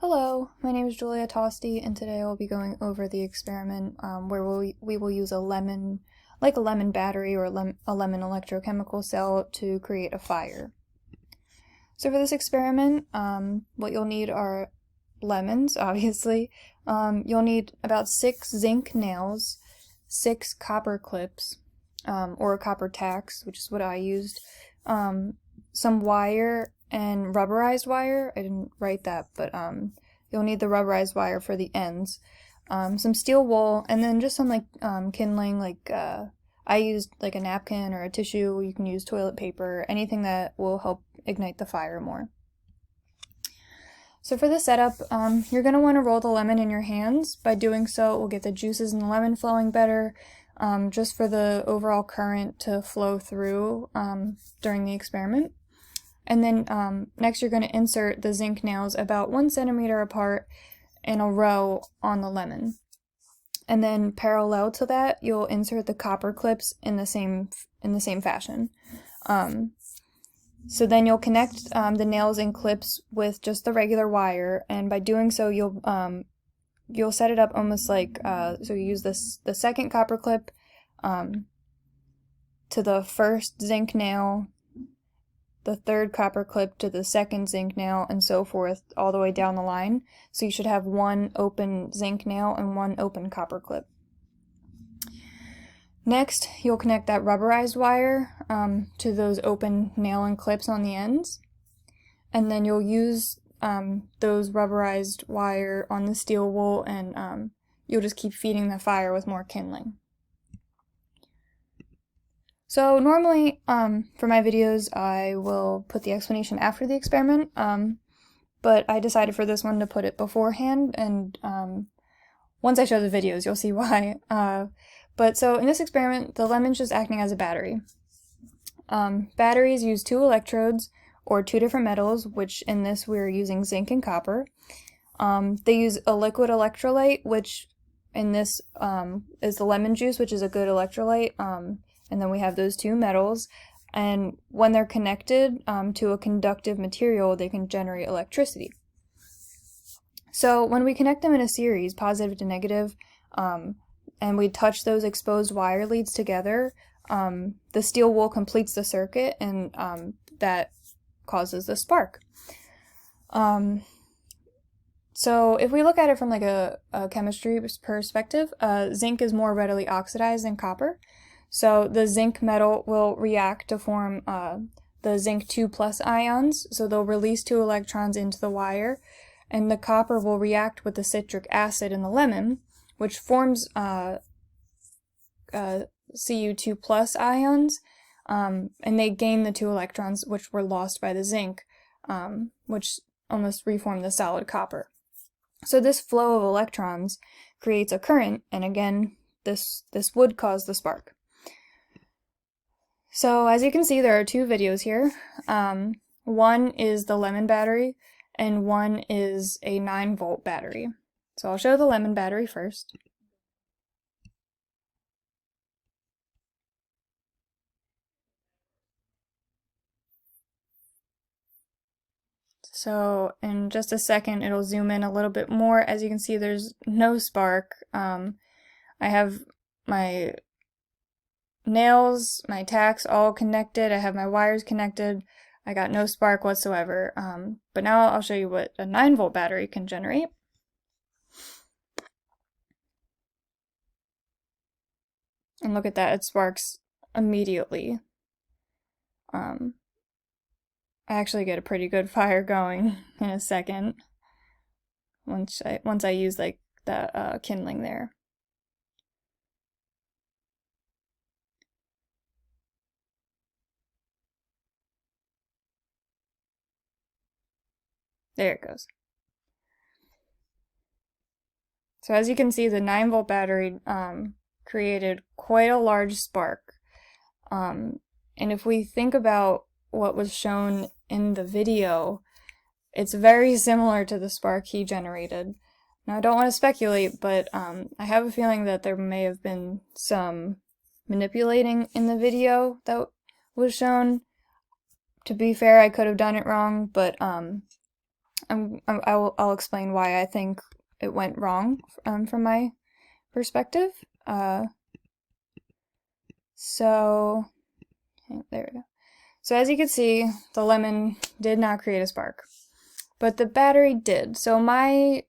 Hello, my name is Julia Tosti, and today I'll be going over the experiment where we will use a lemon battery or a lemon electrochemical cell to create a fire. So for this experiment, what you'll need are lemons, obviously. You'll need about 6 zinc nails, 6 copper clips, or copper tacks, which is what I used, some wire and rubberized wire. I didn't write that, but you'll need the rubberized wire for the ends, some steel wool, and then just some kindling. I used like a napkin or a tissue. You can use toilet paper, anything that will help ignite the fire more. So for the setup, you're going to want to roll the lemon in your hands. By doing so, it will get the juices in the lemon flowing better, just for the overall current to flow through during the experiment. And then next you're going to insert the zinc nails about 1 centimeter apart in a row on the lemon. And then parallel to that, you'll insert the copper clips in the same fashion. So then you'll connect the nails and clips with just the regular wire, and by doing so you'll set it up almost like so you use the second copper clip to the first zinc nail, the third copper clip to the second zinc nail, and so forth all the way down the line. So you should have 1 open zinc nail and 1 open copper clip. Next, you'll connect that rubberized wire to those open nail and clips on the ends, and then you'll use those rubberized wire on the steel wool, and you'll just keep feeding the fire with more kindling. So normally, for my videos, I will put the explanation after the experiment, but I decided for this one to put it beforehand, and once I show the videos, you'll see why. But so in this experiment, the lemon's just acting as a battery. Batteries use 2 electrodes, or 2 different metals, which in this we're using zinc and copper. They use a liquid electrolyte, which in this is the lemon juice, which is a good electrolyte. And then we have those 2 metals, and when they're connected to a conductive material, they can generate electricity. So when we connect them in a series, positive to negative, and we touch those exposed wire leads together, the steel wool completes the circuit, and that causes the spark. So if we look at it from like a chemistry perspective, zinc is more readily oxidized than copper. So the zinc metal will react to form the zinc 2+ ions, so they'll release 2 electrons into the wire, and the copper will react with the citric acid in the lemon, which forms Cu2+ ions, and they gain the 2 electrons which were lost by the zinc, which almost reform the solid copper. So this flow of electrons creates a current, and again, this would cause the spark. So as you can see, there are 2 videos here. One is the lemon battery, and one is a 9-volt battery. So I'll show the lemon battery first. So in just a second, it'll zoom in a little bit more. As you can see, there's no spark. I have my nails, my tacks all connected. I have my wires connected. I got no spark whatsoever. But now I'll show you what a 9-volt battery can generate. And look at that, it sparks immediately. I actually get a pretty good fire going in a second once I use like the kindling there. There it goes. So as you can see, the 9-volt battery created quite a large spark. And if we think about what was shown in the video, it's very similar to the spark he generated. Now I don't want to speculate, but I have a feeling that there may have been some manipulating in the video that was shown. To be fair, I could have done it wrong, but I'll explain why I think it went wrong from my perspective. So there we go. So as you can see, the lemon did not create a spark, but the battery did. So my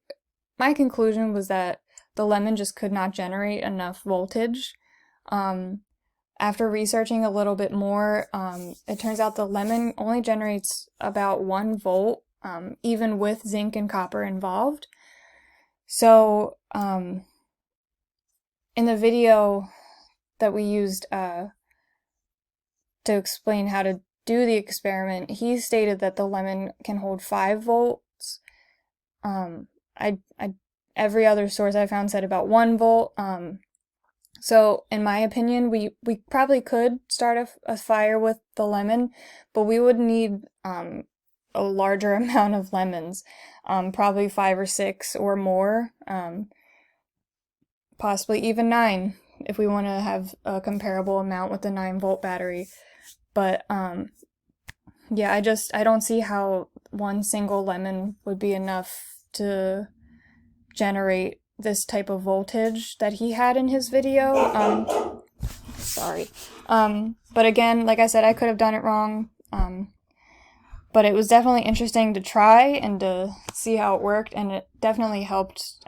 conclusion was that the lemon just could not generate enough voltage. After researching a little bit more, it turns out the lemon only generates about 1 volt, even with zinc and copper involved. So in the video that we used to explain how to do the experiment, he stated that the lemon can hold 5 volts. Every other source I found said about 1 volt. So in my opinion, we probably could start a fire with the lemon, but we would need a larger amount of lemons, probably 5 or 6 or more, possibly even 9 if we want to have a comparable amount with the 9-volt battery. But yeah, I don't see how one single lemon would be enough to generate this type of voltage that he had in his video. Sorry. But again, like I said, I could have done it wrong. But it was definitely interesting to try and to see how it worked, and it definitely helped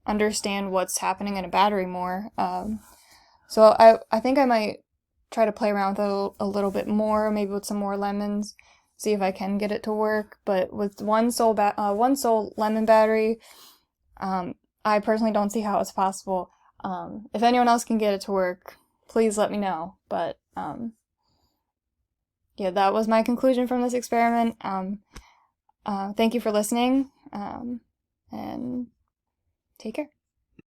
understand what's happening in a battery more. So I think I might try to play around with it a little bit more, maybe with some more lemons, see if I can get it to work. But with one sole lemon battery, I personally don't see how it's possible. If anyone else can get it to work, please let me know. But yeah, that was my conclusion from this experiment. Thank you for listening, and take care.